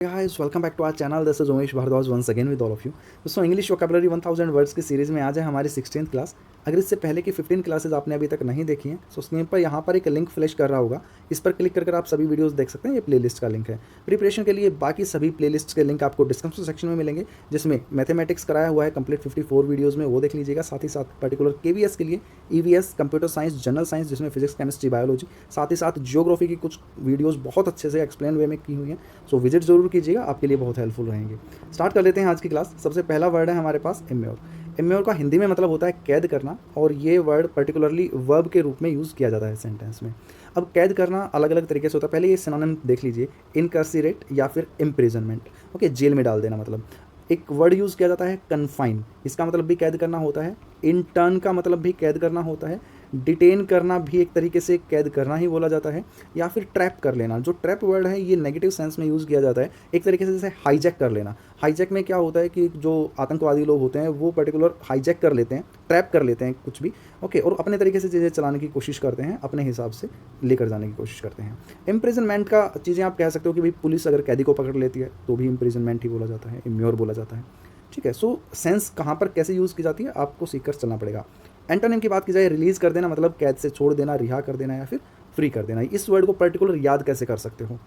Guys, welcome back to our channel. This is Umesh Bhardwaj once again with all of you. दोस्तों English vocabulary 1000 words की series में आज है हमारी 16th class. अगर इससे पहले की 15 क्लासेस आपने अभी तक नहीं देखी हैं तो स्क्रीन पर यहाँ पर एक लिंक फ्लैश कर रहा होगा, इस पर क्लिक कर आप सभी वीडियोस देख सकते हैं। ये प्लेलिस्ट का लिंक है। प्रिपरेशन के लिए बाकी सभी प्लेलिस्ट के लिंक आपको डिस्क्रिप्शन सेक्शन में मिलेंगे, जिसमें मैथमेटिक्स कराया हुआ है कंप्लीट 54 वीडियोज़ में, वो देख लीजिएगा। साथ ही साथ पर्टिकुलर KVS के लिए EVS, computer science, general science जिसमें फिजिक्स, केमिस्ट्री, बायोलॉजी, साथ ही साथ जियोग्राफी की कुछ वीडियोज़ बहुत अच्छे से एक्सप्लेन वे में की हुई हैं। सो विजिट ज़रूर कीजिएगा, आपके लिए बहुत हेल्पफुल रहेंगे। स्टार्ट कर लेते हैं आज की क्लास। सबसे पहला वर्ड है हमारे पास इम्योर। इम्योर का हिंदी में मतलब होता है कैद करना, और ये वर्ड पर्टिकुलरली वर्ब के रूप में यूज़ किया जाता है सेंटेंस में। अब कैद करना अलग अलग तरीके से होता है। पहले ये सिनोनिम देख लीजिए, इनकार्सिरेट या फिर इम्प्रिजनमेंट। ओके, जेल में डाल देना। मतलब एक वर्ड यूज़ किया जाता है कन्फाइन, इसका मतलब भी कैद करना होता है। इंटर्न का मतलब भी कैद करना होता है। डिटेन करना भी एक तरीके से कैद करना ही बोला जाता है, या फिर ट्रैप कर लेना। जो ट्रैप वर्ड है ये नेगेटिव सेंस में यूज़ किया जाता है, एक तरीके से जैसे हाईजैक कर लेना। हाईजैक में क्या होता है कि जो आतंकवादी लोग होते हैं वो पर्टिकुलर हाईजैक कर लेते हैं, ट्रैप कर लेते हैं कुछ भी, ओके, और अपने तरीके से चीज़ें चलाने की कोशिश करते हैं, अपने हिसाब से लेकर जाने की कोशिश करते हैं। इम्प्रिजनमेंट का चीज़ें आप कह सकते हो कि भाई पुलिस अगर कैदी को पकड़ लेती है तो भी इम्प्रिजनमेंट ही बोला जाता है, इम्योर बोला जाता है। ठीक है, सो सेंस कहाँ पर कैसे यूज़ की जाती है आपको सीखकर चलना पड़ेगा। एंटोनिम की बात की जाए, रिलीज़ कर देना मतलब कैद से छोड़ देना, रिहा कर देना या फिर फ्री कर देना। इस वर्ड को पर्टिकुलर याद कैसे कर सकते हो?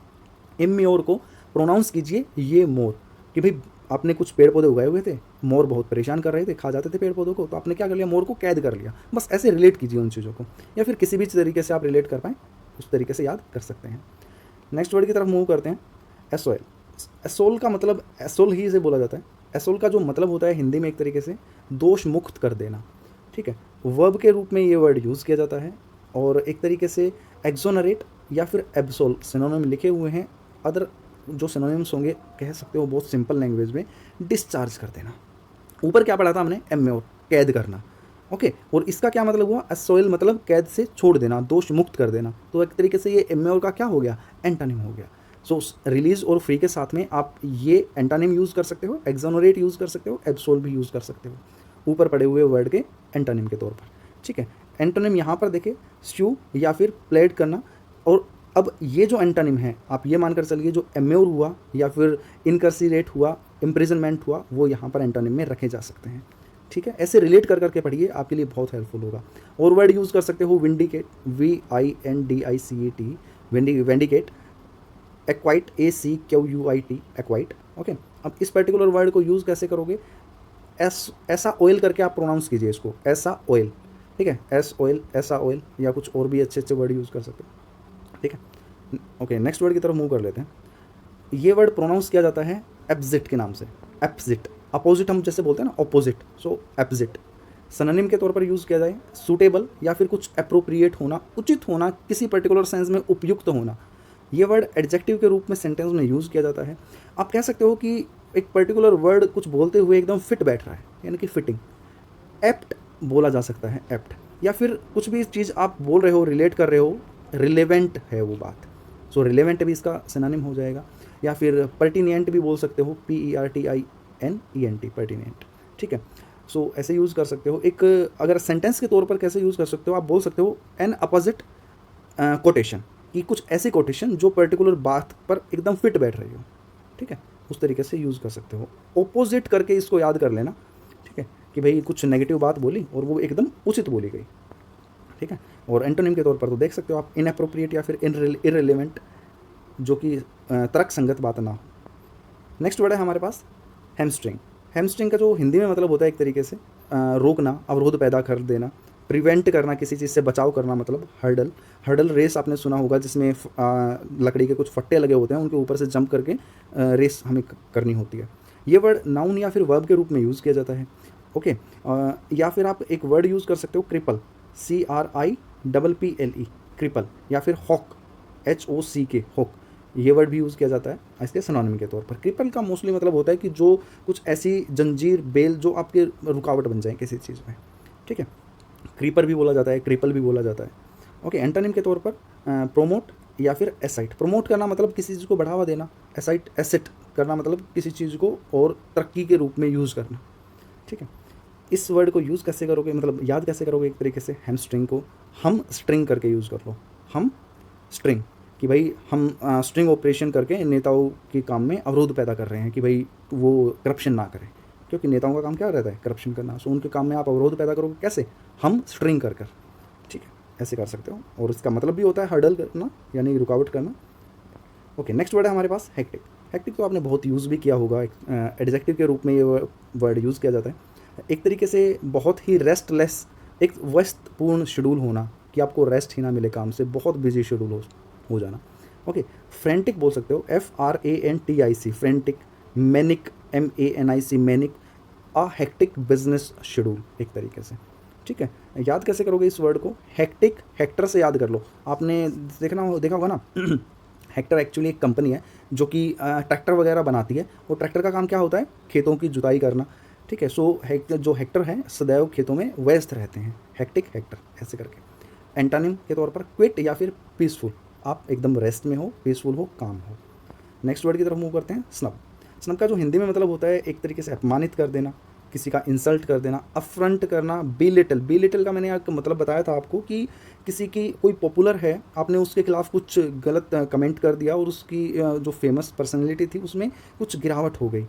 इम्योर को प्रोनाउंस कीजिए ये मोर, कि भाई आपने कुछ पेड़ पौधे उगाए हुए थे, मोर बहुत परेशान कर रहे थे, खा जाते थे पेड़ पौधों को, तो आपने क्या कर लिया, मोर को कैद कर लिया। बस ऐसे रिलेट कीजिए उन चीज़ों को, या फिर किसी भी तरीके से आप रिलेट कर पाएँ उस तरीके से याद कर सकते हैं। नेक्स्ट वर्ड की तरफ मूव करते हैं, एसोल। एसोल का मतलब एसोल ही से बोला जाता है। एसोल का जो मतलब होता है हिंदी में एक तरीके से दोष मुक्त कर देना। ठीक है, वर्ब के रूप में ये वर्ड यूज़ किया जाता है, और एक तरीके से एक्सोनरेट या फिर एब्सोल सिनोनिम लिखे हुए हैं। अदर जो सिनोनिम्स होंगे कह सकते हो बहुत सिंपल लैंग्वेज में, डिस्चार्ज कर देना। ऊपर क्या पढ़ा था हमने, एम्योर, कैद करना। ओके, और इसका क्या मतलब हुआ, एसोइल मतलब कैद से छोड़ देना, दोष मुक्त कर देना। तो एक तरीके से ये एम्योर का क्या हो गया, एंटोनिम हो गया। सो रिलीज और फ्री के साथ में आप ये एंटोनिम यूज़ कर सकते हो, एक्सोनरेट यूज़ कर सकते हो, एब्सोल भी यूज़ कर सकते हो ऊपर पड़े हुए वर्ड के एंटोनिम के तौर पर। ठीक है, एंटोनिम यहाँ पर देखें, स्यू या फिर प्लेड करना। और अब ये जो एंटोनिम है आप ये मानकर चलिए, जो एम्योर हुआ या फिर इनकार्सिरेट हुआ, इम्प्रिजनमेंट हुआ, वो यहाँ पर एंटोनिम में रखे जा सकते हैं। ठीक है, ऐसे रिलेट कर करके पढ़िए, आपके लिए बहुत हेल्पफुल होगा। और वर्ड यूज़ कर सकते हो vindicate, VINDICET, vindicate, acquit, ACQUIT, acquit. Okay, अब इस पर्टिकुलर वर्ड को यूज़ कैसे करोगे, ऐसा ऑयल करके आप प्रोनाउंस कीजिए इसको, ऐसा ऑयल। ठीक है, एस ऑयल, ऐसा ऑयल, या कुछ और भी अच्छे अच्छे वर्ड यूज़ कर सकते हो। ठीक है, ओके, नेक्स्ट वर्ड की तरफ मूव कर लेते हैं। ये वर्ड प्रोनाउंस किया जाता है एप्जिट के नाम से। एप्जिट, अपोजिट हम जैसे बोलते हैं ना, ऑपोजिट, सो एप्जिट। सिनोनिम के तौर पर यूज़ किया जाए, सूटेबल या फिर कुछ अप्रोप्रिएट होना, उचित होना, किसी पर्टिकुलर सेंस में उपयुक्त होना। ये वर्ड एडजेक्टिव के रूप में सेंटेंस में यूज़ किया जाता है। आप कह सकते हो कि एक पर्टिकुलर वर्ड कुछ बोलते हुए एकदम फिट बैठ रहा है, यानी कि फिटिंग। एप्ट बोला जा सकता है, एप्ट। या फिर कुछ भी चीज़ आप बोल रहे हो, रिलेट कर रहे हो, रिलेवेंट है वो बात, सो रिलेवेंट भी इसका सिनोनिम हो जाएगा। या फिर पर्टिनियंट भी बोल सकते हो, PERTINENT, पर्टिनियंट। ठीक है, सो ऐसे यूज़ कर सकते हो। एक अगर सेंटेंस के तौर पर कैसे यूज़ कर सकते हो, आप बोल सकते हो एन अपोजिट कोटेशन, कि कुछ ऐसी कोटेशन जो पर्टिकुलर बात पर एकदम फिट बैठ रही हो। ठीक है, उस तरीके से यूज़ कर सकते हो। ओपोजिट करके इसको याद कर लेना। ठीक है, कि भाई कुछ नेगेटिव बात बोली और वो एकदम उचित बोली गई। ठीक है, और एंटोनिम के तौर पर तो देख सकते हो आप, इनअप्रोप्रिएट या फिर इररिलेवेंट, जो कि तर्क संगत बात ना हो। नेक्स्ट वर्ड है हमारे पास हैमस्ट्रिंग। हैमस्ट्रिंग का जो हिंदी में मतलब होता है एक तरीके से रोकना, अवरोध पैदा कर देना, प्रिवेंट करना, किसी चीज़ से बचाव करना। मतलब हर्डल, हर्डल रेस आपने सुना होगा, जिसमें लकड़ी के कुछ फट्टे लगे होते हैं, उनके ऊपर से जंप करके रेस हमें करनी होती है। ये वर्ड नाउन या फिर वर्ब के रूप में यूज़ किया जाता है। ओके, या फिर आप एक वर्ड यूज़ कर सकते हो क्रिपल, CRIPPLE, क्रिपल, या फिर हॉक, HOCK, हॉक। ये वर्ड भी यूज़ किया जाता है इसके सिनोनिम के तौर पर। क्रिपल का मोस्टली मतलब होता है कि जो कुछ ऐसी जंजीर, बेल जो आपके रुकावट बन जाए किसी चीज़ में। ठीक है, क्रीपर भी बोला जाता है, क्रिपल भी बोला जाता है। ओके, एंटोनिम के तौर पर प्रोमोट या फिर एसाइट। प्रोमोट करना मतलब किसी चीज़ को बढ़ावा देना, एसाइट, एसेट करना मतलब किसी चीज़ को और तरक्की के रूप में यूज़ करना। ठीक है, इस वर्ड को यूज़ कैसे करोगे, मतलब याद कैसे करोगे, एक तरीके से हैमस्ट्रिंग को हम स्ट्रिंग करके यूज़ कर लो, हम स्ट्रिंग। कि भाई हम स्ट्रिंग ऑपरेशन करके नेताओं के काम में अवरोध पैदा कर रहे हैं कि भाई वो करप्शन ना करें, क्योंकि नेताओं का काम क्या रहता है, करप्शन करना। सो उनके काम में आप अवरोध पैदा करोगे कैसे, हम स्ट्रिंग कर कर, ठीक है, ऐसे कर सकते हो। और इसका मतलब भी होता है हर्डल करना, यानी रुकावट करना। ओके, नेक्स्ट वर्ड है हमारे पास हेक्टिक। हेक्टिक तो आपने बहुत यूज़ भी किया होगा, एडजेक्टिव के रूप में ये वर्ड यूज़ किया जाता है। एक तरीके से बहुत ही रेस्टलेस, एक व्यस्तपूर्ण शेड्यूल होना, कि आपको रेस्ट ही ना मिले काम से, बहुत बिजी शेड्यूल हो जाना। ओके, फ्रेंटिक बोल सकते हो, FRANTIC, frantic. Manic, MANIC, manic. A hectic business schedule एक तरीके से, ठीक है। याद कैसे करोगे इस वर्ड को, हेक्टिक, हेक्टर से याद कर लो। आपने देखा होगा ना हेक्टर एक्चुअली एक कंपनी है जो कि ट्रैक्टर वगैरह बनाती है, और ट्रैक्टर का काम क्या होता है, खेतों की जुताई करना, ठीक है। सो जो हेक्टर हैं सदैव खेतों में व्यस्त रहते हैं, हेक्टिक, हेक्टर, ऐसे करके। एंटानिम के तौर पर क्विट या फिर पीसफुल, आप एकदम रेस्ट में हो, पीसफुल हो, काम हो। नेक्स्ट वर्ड की तरफ मूव करते हैं, स्नब। स्नब का जो हिंदी में मतलब होता है एक तरीके से अपमानित कर देना, किसी का इंसल्ट कर देना, अफ्रंट करना, बिलिटल। बिलिटल का मैंने यहाँ मतलब बताया था आपको कि किसी की कोई पॉपुलर है, आपने उसके खिलाफ कुछ गलत कमेंट कर दिया और उसकी जो फेमस पर्सनैलिटी थी उसमें कुछ गिरावट हो गई,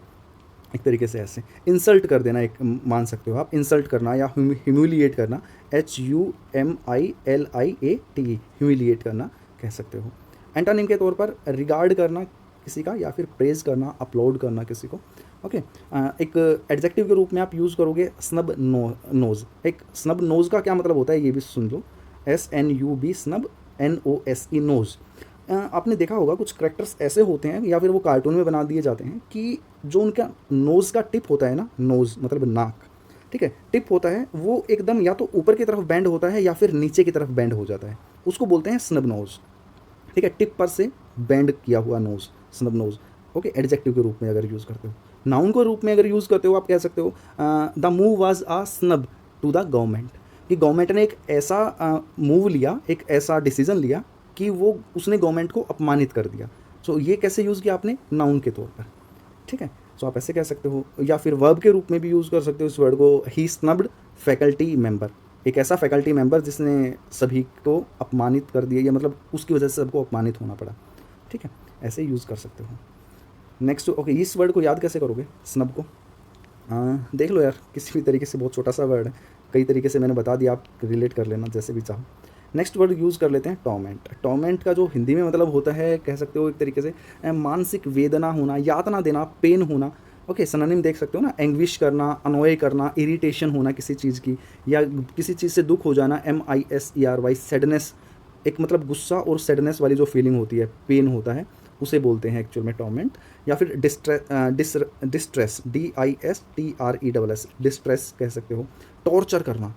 एक तरीके से ऐसे इंसल्ट कर देना, एक मान सकते हो आप, इंसल्ट करना या ह्यूमिलिएट करना, HUMILIATE, ह्यूमिलिएट करना कह सकते हो। एंटोनिम के तौर पर रिगार्ड करना किसी का, या फिर प्रेज करना, अपलोड करना किसी को। ओके, एक एडजेक्टिव के रूप में आप यूज़ करोगे स्नब नोज़। एक स्नब नोज़ का क्या मतलब होता है ये भी सुन लो, SNUB, स्नब, NOSE, नोज़। आपने देखा होगा कुछ करेक्टर्स ऐसे होते हैं, या फिर वो कार्टून में बना दिए जाते हैं, कि जो उनका नोज़ का टिप होता है ना, नोज़ मतलब नाक, ठीक है, टिप होता है, वो एकदम या तो ऊपर की तरफ बैंड होता है या फिर नीचे की तरफ बैंड हो जाता है, उसको बोलते हैं स्नब नोज़, ठीक है। टिप पर से बैंड किया हुआ nose, snub nose. Okay, adjective के रूप में अगर यूज़ करते हो। नाउन के रूप में अगर यूज़ करते हो, आप कह सकते हो the move was a snub to the government, कि गवर्नमेंट ने एक ऐसा मूव लिया, एक ऐसा डिसीजन लिया कि वो उसने गवर्नमेंट को अपमानित कर दिया। सो ये कैसे यूज़ किया आपने, नाउन के तौर पर, ठीक है। सो आप ऐसे कह सकते हो, या फिर वर्ब के रूप में भी यूज़ कर सकते हो इस वर्ड को, ही स्नब्ड फैकल्टी मेंबर, एक ऐसा फैकल्टी मेंबर जिसने सभी को अपमानित कर दिया, या मतलब उसकी वजह से सबको अपमानित होना पड़ा, ठीक है, ऐसे यूज़ कर सकते हो। नेक्स्ट, ओके, इस वर्ड को याद कैसे करोगे, स्नब को, देख लो यार, किसी भी तरीके से, बहुत छोटा सा वर्ड है, कई तरीके से मैंने बता दिया, आप रिलेट कर लेना जैसे भी चाहो। नेक्स्ट वर्ड यूज़ कर लेते हैं टॉर्मेंट। टॉर्मेंट का जो हिंदी में मतलब होता है, कह सकते हो एक तरीके से मानसिक वेदना होना, यातना देना, पेन होना। ओके, सिनोनिम देख सकते हो ना, एंग्विश करना, अनोय करना, इरिटेशन होना किसी चीज़ की, या किसी चीज़ से दुख हो जाना, MISERY, सैडनेस, एक मतलब गुस्सा और सैडनेस वाली जो फीलिंग होती है, पेन होता है, उसे बोलते हैं एक्चुअल में टॉर्मेंट। या फिर डिस्ट्रेस, DISTRESS, डिस्ट्रेस कह सकते हो। टॉर्चर करना,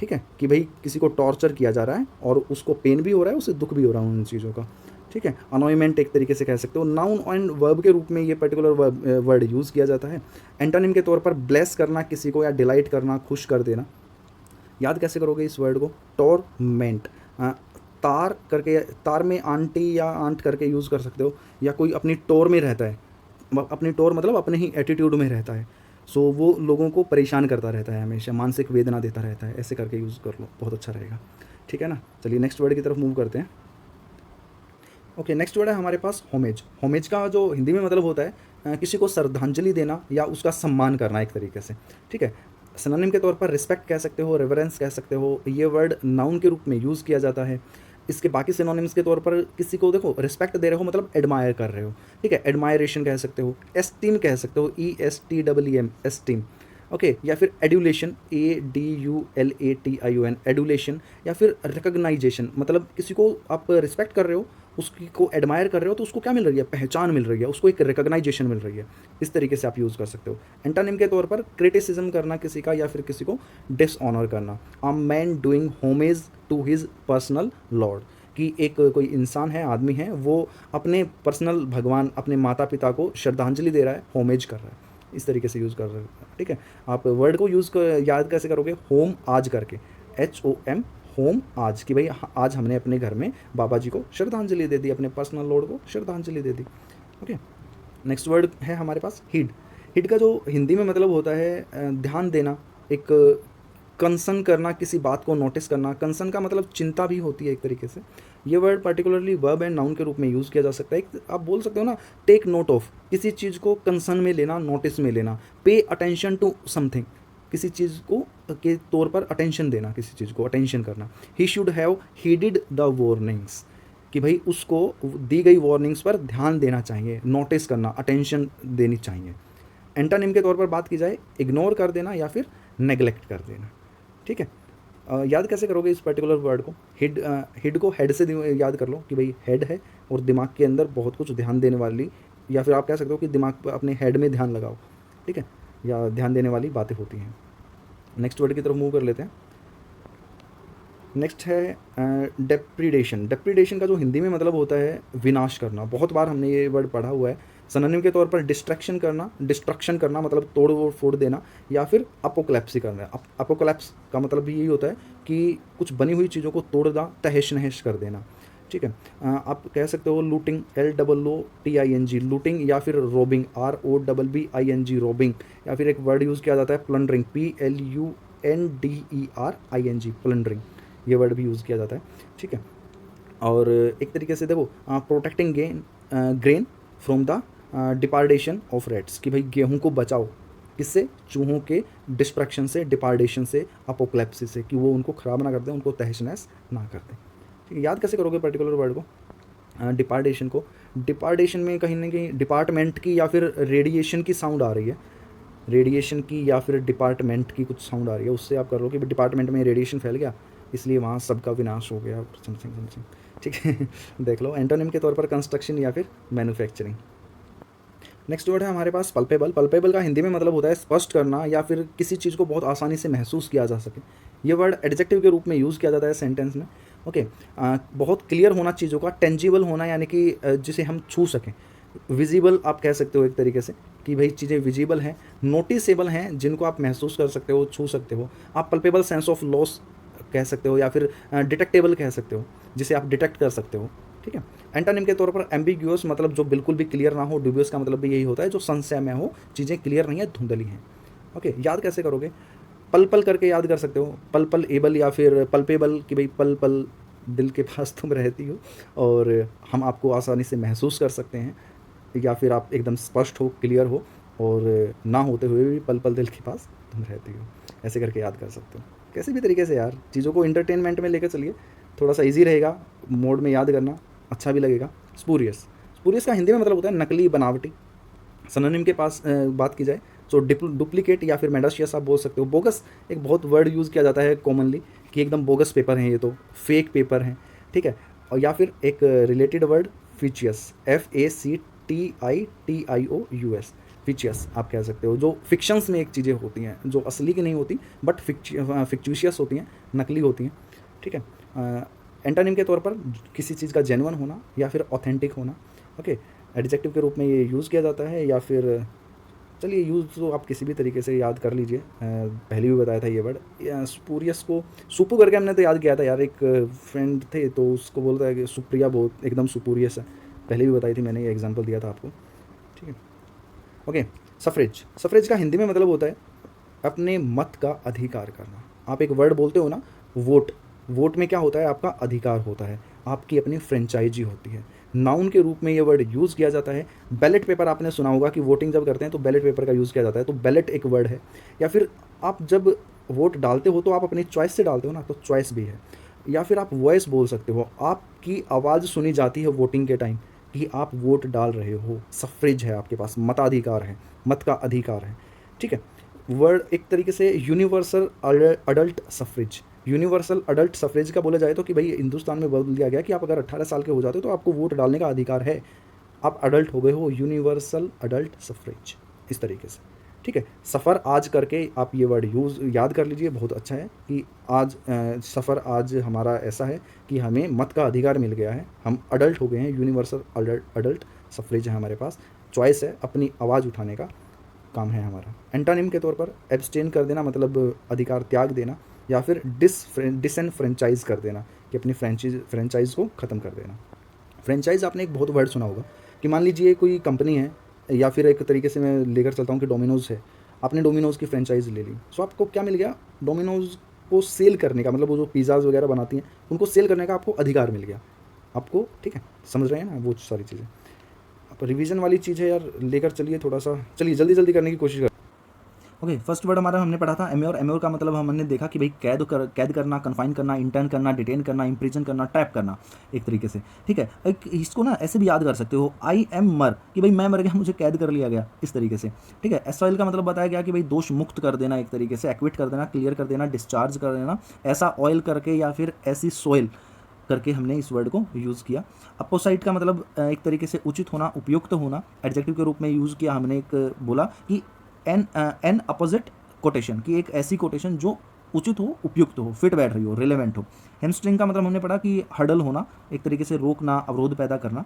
ठीक है, कि भाई किसी को टॉर्चर किया जा रहा है और उसको पेन भी हो रहा है, उसे दुख भी हो रहा है उन चीज़ों का, ठीक है। अनॉयमेंट एक तरीके से कह सकते हो। नाउन एंड वर्ब के रूप में ये पर्टिकुलर वर्ड यूज़ किया जाता है। एंटोनिम के तौर पर ब्लेस करना किसी को, या डिलाइट करना, खुश कर देना। याद कैसे करोगे इस वर्ड को, टॉर्मेंट, तार करके, तार में आंटी या आंट करके यूज़ कर सकते हो, या कोई अपनी टोर में रहता है, अपनी टोर मतलब अपने ही एटीट्यूड में रहता है, सो वो लोगों को परेशान करता रहता है, हमेशा मानसिक वेदना देता रहता है, ऐसे करके यूज़ कर लो, बहुत अच्छा रहेगा, ठीक है ना। चलिए नेक्स्ट वर्ड की तरफ मूव करते हैं। ओके, नेक्स्ट वर्ड है हमारे पास होमेज। होमेज का जो हिंदी में मतलब होता है किसी को श्रद्धांजलि देना या उसका सम्मान करना एक तरीके से, ठीक है। सिनोनिम के तौर पर रिस्पेक्ट कह सकते हो, रेवरेंस कह सकते हो। ये वर्ड नाउन के रूप में यूज़ किया जाता है। इसके बाकी सिनोनिम्स के तौर पर किसी को देखो, रिस्पेक्ट दे रहे हो मतलब एडमायर कर रहे हो, ठीक है, एडमायरेशन कह सकते हो। एस्टीम कह सकते हो, ESTEEM, एस्टीम। ओके, या फिर एडुलेशन, ADULATION, एडुलेशन। या फिर रिकग्नाइजेशन, मतलब किसी को आप रिस्पेक्ट कर रहे हो, उसकी को एडमायर कर रहे हो, तो उसको क्या मिल रही है, पहचान मिल रही है, उसको एक रिकग्नाइजेशन मिल रही है, इस तरीके से आप यूज़ कर सकते हो। एंटोनिम के तौर पर क्रिटिसिज्म करना किसी का, या फिर किसी को डिसऑनर करना। A man doing homage to his personal lord, कि एक कोई इंसान है, आदमी है, वो अपने पर्सनल भगवान, अपने माता पिता को श्रद्धांजलि दे रहा है, होमेज कर रहा है, इस तरीके से यूज़ कर रहे हैं, ठीक है। आप वर्ड को याद कैसे करोगे, होम आज करके, HOM, होम आज, कि भाई आज हमने अपने घर में बाबा जी को श्रद्धांजलि दे दी, अपने पर्सनल लॉर्ड को श्रद्धांजलि दे दी। ओके, नेक्स्ट वर्ड है हमारे पास हिड। हिड का जो हिंदी में मतलब होता है ध्यान देना, एक कंसर्न करना, किसी बात को नोटिस करना। कंसर्न का मतलब चिंता भी होती है एक तरीके से, ये word particularly verb and noun के रूप में यूज़ किया जा सकता है। एक आप बोल सकते हो ना, टेक नोट ऑफ, किसी चीज़ को कंसर्न में लेना, नोटिस में लेना। पे अटेंशन टू समथिंग, किसी चीज़ को के तौर पर अटेंशन देना, किसी चीज़ को अटेंशन करना। He should have heeded the warnings, कि भाई उसको दी गई वार्निंग्स पर ध्यान देना चाहिए, नोटिस करना, अटेंशन देनी चाहिए। एंटोनिम के तौर पर बात की जाए, इग्नोर कर देना या फिर नेग्लेक्ट कर देना। ठीक है, याद कैसे करोगे इस पर्टिकुलर वर्ड को? हेड को हेड से याद कर लो कि भाई हेड है और दिमाग के अंदर बहुत कुछ ध्यान देने वाली, या फिर आप कह सकते हो कि दिमाग पर अपने हेड में ध्यान लगाओ। ठीक है, या ध्यान देने वाली बातें होती हैं। नेक्स्ट वर्ड की तरफ मूव कर लेते हैं। नेक्स्ट है डेप्रीडेशन। डेप्रीडेशन का जो हिंदी में मतलब होता है विनाश करना। बहुत बार हमने ये वर्ड पढ़ा हुआ है। सिनोनिम के तौर पर डिस्ट्रैक्शन करना, डिस्ट्रक्शन करना मतलब तोड़ फोड़ देना, या फिर अपोकलैप्सी करना। अपोकलैप्स का मतलब भी यही होता है कि कुछ बनी हुई चीज़ों को तोड़ना, तहस नहस कर देना। ठीक है, आप कह सकते हो लूटिंग, LOOTING, लूटिंग, या फिर रोबिंग, ROBBING, रोबिंग, या फिर एक वर्ड यूज़ किया जाता है प्लंडरिंग, PLUNDERING, प्लंडरिंग, ये वर्ड भी यूज़ किया जाता है। ठीक है, और एक तरीके से देखो protecting grain from the depredation of rats, कि भाई गेहूं को बचाओ, किससे? चूहों के डिस्ट्रक्शन से, डिपार्डेशन से, अपोक्लेप्सिस से, कि वो उनको ख़राब ना कर दें, उनको तहस नहस ना कर दें। ठीक है, याद कैसे करोगे पर्टिकुलर वर्ड को? डिपार्डेशन को, डिपार्डेशन में कहीं ना कहीं डिपार्टमेंट की या फिर रेडिएशन की साउंड आ रही है, रेडिएशन की या फिर डिपार्टमेंट की कुछ साउंड आ रही है, उससे आप कर लो कि डिपार्टमेंट में रेडिएशन फैल गया, इसलिए वहाँ सबका विनाश हो गया, समथिंग समथिंग। ठीक है, देख लो। एंटोनिम के तौर पर कंस्ट्रक्शन या फिर मैन्युफैक्चरिंग। नेक्स्ट वर्ड है हमारे पास पल्पेबल। पल्पेबल का हिंदी में मतलब होता है स्पष्ट करना, या फिर किसी चीज़ को बहुत आसानी से महसूस किया जा सके। ये वर्ड एडजेक्टिव के रूप में यूज़ किया जाता है सेंटेंस में। ओके, बहुत क्लियर होना चीज़ों का, टेंजिबल होना, यानी कि जिसे हम छू सकें। विजिबल आप कह सकते हो एक तरीके से, कि भाई चीज़ें विजिबल हैं, नोटिसेबल हैं, जिनको आप महसूस कर सकते हो, छू सकते हो। आप पल्पेबल सेंस ऑफ लॉस कह सकते हो, या फिर डिटेक्टेबल कह सकते हो, जिसे आप डिटेक्ट कर सकते हो। ठीक है, एंटोनिम के तौर पर एम्बिग्यूअस, मतलब जो बिल्कुल भी क्लियर ना हो। ड्यूबियस का मतलब भी यही होता है जो संशय में हो, चीज़ें क्लियर नहीं है, धुंधली हैं। ओके, याद कैसे करोगे? पल पल करके याद कर सकते हो, पल पल एबल या फिर पल्पेबल, कि भाई पल पल दिल के पास तुम रहती हो और हम आपको आसानी से महसूस कर सकते हैं, या फिर आप एकदम स्पष्ट हो, क्लियर हो, और ना होते हुए भी पल पल दिल के पास तुम रहती हो, ऐसे करके याद कर सकते हो। कैसे भी तरीके से यार चीज़ों को इंटरटेनमेंट में लेकर चलिए, थोड़ा सा इजी रहेगा मोड में याद करना, अच्छा भी लगेगा। स्पूरियस, स्पूरियस का हिंदी में मतलब होता है नकली, बनावटी। सिनोनिम के पास बात की जाए तो डुप्लीकेट या फिर मेडाशियस आप बोल सकते हो। बोगस एक बहुत वर्ड यूज़ किया जाता है कॉमनली, कि एकदम बोगस पेपर हैं ये, तो फेक पेपर हैं। ठीक है, और या फिर एक रिलेटेड वर्ड फिचियस, FACTITIOUS, फिचियस आप कह सकते हो, जो फिक्शंस में एक चीज़ें होती हैं, जो असली की नहीं होती, बट फिक्चुशियस होती हैं, नकली होती हैं। ठीक है, एंटोनिम के तौर पर किसी चीज़ का जेन्युइन होना या फिर ऑथेंटिक होना। ओके, एडजेक्टिव के रूप में ये यूज़ किया जाता है, या फिर चलिए यूज़ तो आप किसी भी तरीके से याद कर लीजिए। पहले भी बताया था ये वर्ड। स्पूरियस को सुपू करके हमने तो याद किया था यार, एक फ्रेंड थे तो उसको बोलता है कि सुप्रिया बहुत एकदम सुपूरियस है, पहले भी बताई थी मैंने, ये एग्जांपल दिया था आपको। ठीक है, ओके। सफरेज, सफरेज का हिंदी में मतलब होता है अपने मत का अधिकार करना। आप एक वर्ड बोलते हो ना, वोट, वोट में क्या होता है? आपका अधिकार होता है, आपकी अपनी फ्रेंचाइजी होती है। नाउन के रूप में ये वर्ड यूज़ किया जाता है। बैलेट पेपर आपने सुना होगा कि वोटिंग जब करते हैं तो बैलेट पेपर का यूज़ किया जाता है, तो बैलेट एक वर्ड है। या फिर आप जब वोट डालते हो तो आप अपनी चॉइस से डालते हो ना, तो चॉइस भी है। या फिर आप वॉइस बोल सकते हो, आपकी आवाज़ सुनी जाती है वोटिंग के टाइम कि आप वोट डाल रहे हो। सफरेज है आपके पास, मताधिकार है, मत का अधिकार है। ठीक है, वर्ड एक तरीके से universal adult suffrage, universal adult suffrage का बोला जाए तो कि भाई हिंदुस्तान में बोल दिया गया कि आप अगर 18 साल के हो जाते हो तो आपको वोट डालने का अधिकार है, आप अडल्ट हो गए हो, यूनिवर्सल अडल्ट सफरेज, इस तरीके से। ठीक है, सफ़र आज करके आप ये वर्ड यूज़ याद कर लीजिए, बहुत अच्छा है कि आज सफ़र आज हमारा ऐसा है कि हमें मत का अधिकार मिल गया है, हम अडल्ट हो गए हैं, यूनिवर्सल अडल्ट सफरेज है हमारे पास, चॉइस है, अपनी आवाज़ उठाने का काम है हमारा। एंटोनिम के तौर पर एब्सटेन कर देना मतलब अधिकार त्याग देना, या फिर डिसएनफ्रेंचाइज कर देना, कि अपनी फ्रेंचाइज को ख़त्म कर देना। फ्रेंचाइज आपने एक बहुत वर्ड सुना होगा कि मान लीजिए कोई कंपनी है, या फिर एक तरीके से मैं लेकर चलता हूँ कि डोमिनोज़ है, आपने डोमिनोज़ की फ्रेंचाइज ले ली, सो आपको क्या मिल गया? डोमिनोज़ को सेल करने का, मतलब वो जो पिज़्ज़ाज़ वगैरह बनाती हैं उनको सेल करने का आपको अधिकार मिल गया। आपको, ठीक है, समझ रहे हैं ना वो सारी चीज़ें। अब रिवीजन वाली चीज़ है यार, लेकर चलिए थोड़ा सा, चलिए जल्दी जल्दी करने की कोशिश कर। ओके, फर्स्ट वर्ड हमारा हमने पढ़ा था एम्योर। एम्योर का मतलब हमने देखा कि भाई कैद करना, कन्फाइन करना, इंटर्न करना, डिटेन करना, इम्प्रिजन करना, ट्रैप करना एक तरीके से, ठीक है। एक इसको ना ऐसे भी याद कर सकते हो, आई एम मर, कि भाई मैं मर गया, मुझे कैद कर लिया गया, इस तरीके से, ठीक है। एसॉइल का मतलब बताया गया कि भाई दोष मुक्त कर देना, एक तरीके से एक्विट कर देना, क्लियर कर देना, डिस्चार्ज कर देना, ऐसा ऑयल करके या फिर ऐसी सोइल करके हमने इस वर्ड को यूज़ किया। अपोसाइट का मतलब एक तरीके से उचित होना, उपयुक्त होना, एडजेक्टिव के रूप में यूज़ किया हमने। एक बोला कि एन अपोजिट कोटेशन, की एक ऐसी कोटेशन जो उचित हो, उपयुक्त हो, फिट बैठ रही हो, रिलेवेंट हो। हेमस्ट्रिंग का मतलब हमने पढ़ा कि हर्डल होना, एक तरीके से रोकना, अवरोध पैदा करना,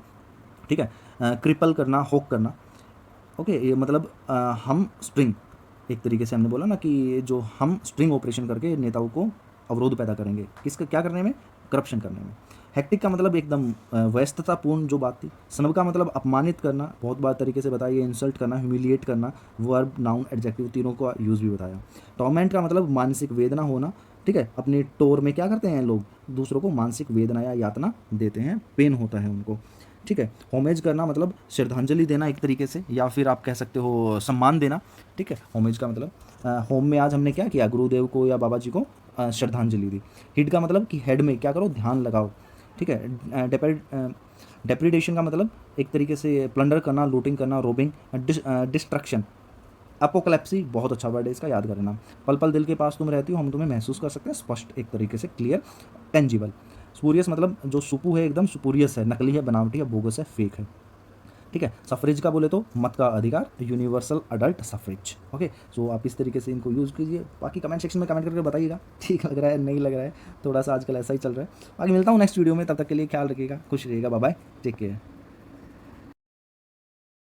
ठीक है। क्रिपल करना, होक करना, ओके। ये मतलब हम स्ट्रिंग, एक तरीके से हमने बोला ना कि जो हम स्ट्रिंग ऑपरेशन करके नेताओं को अवरोध पैदा करेंगे, किसका क्या करने में, करप्शन करने में। हेक्टिक का मतलब एकदम व्यस्ततापूर्ण जो बात थी। स्नब का मतलब अपमानित करना, बहुत बार तरीके से बताइए, इंसल्ट करना, ह्यूमिलिएट करना, वर्ब, नाउन, एडजेक्टिव तीनों का यूज़ भी बताया। टॉर्मेंट का मतलब मानसिक वेदना होना, ठीक है। अपने टोर में क्या करते हैं लोग, दूसरों को मानसिक वेदना या यातना देते हैं, पेन होता है उनको, ठीक है। होमेज करना मतलब श्रद्धांजलि देना एक तरीके से, या फिर आप कह सकते हो सम्मान देना, ठीक है। होमेज का मतलब होम में आज हमने क्या किया, गुरुदेव को या बाबा जी को श्रद्धांजलि दी। हिड का मतलब कि हेड में क्या करो, ध्यान लगाओ, ठीक है। डेप्रिडेशन का मतलब एक तरीके से प्लंडर करना, लूटिंग करना, रोबिंग, डिस्ट्रक्शन। अपोकलेप्सी बहुत अच्छा वर्ड है, इसका याद करना। पल पल दिल के पास तुम रहती हो, हम तुम्हें महसूस कर सकते हैं, स्पष्ट, एक तरीके से क्लियर, टेंजिबल। स्पूरियस मतलब जो सुपू है एकदम सुपूरियस है, नकली है, बनावटी है, बोगस है, फेक है, ठीक है। सफरेज का बोले तो मत का अधिकार, यूनिवर्सल अडल्ट सफरेज, ओके। सो आप इस तरीके से इनको यूज़ कीजिए। बाकी कमेंट सेक्शन में कमेंट करके बताइएगा ठीक लग रहा है, नहीं लग रहा है, थोड़ा सा आजकल ऐसा ही चल रहा है। बाकी मिलता हूँ नेक्स्ट वीडियो में, तब तक के लिए ख्याल रखिएगा, खुश रहिएगा, बाय बाय, टेक केयर।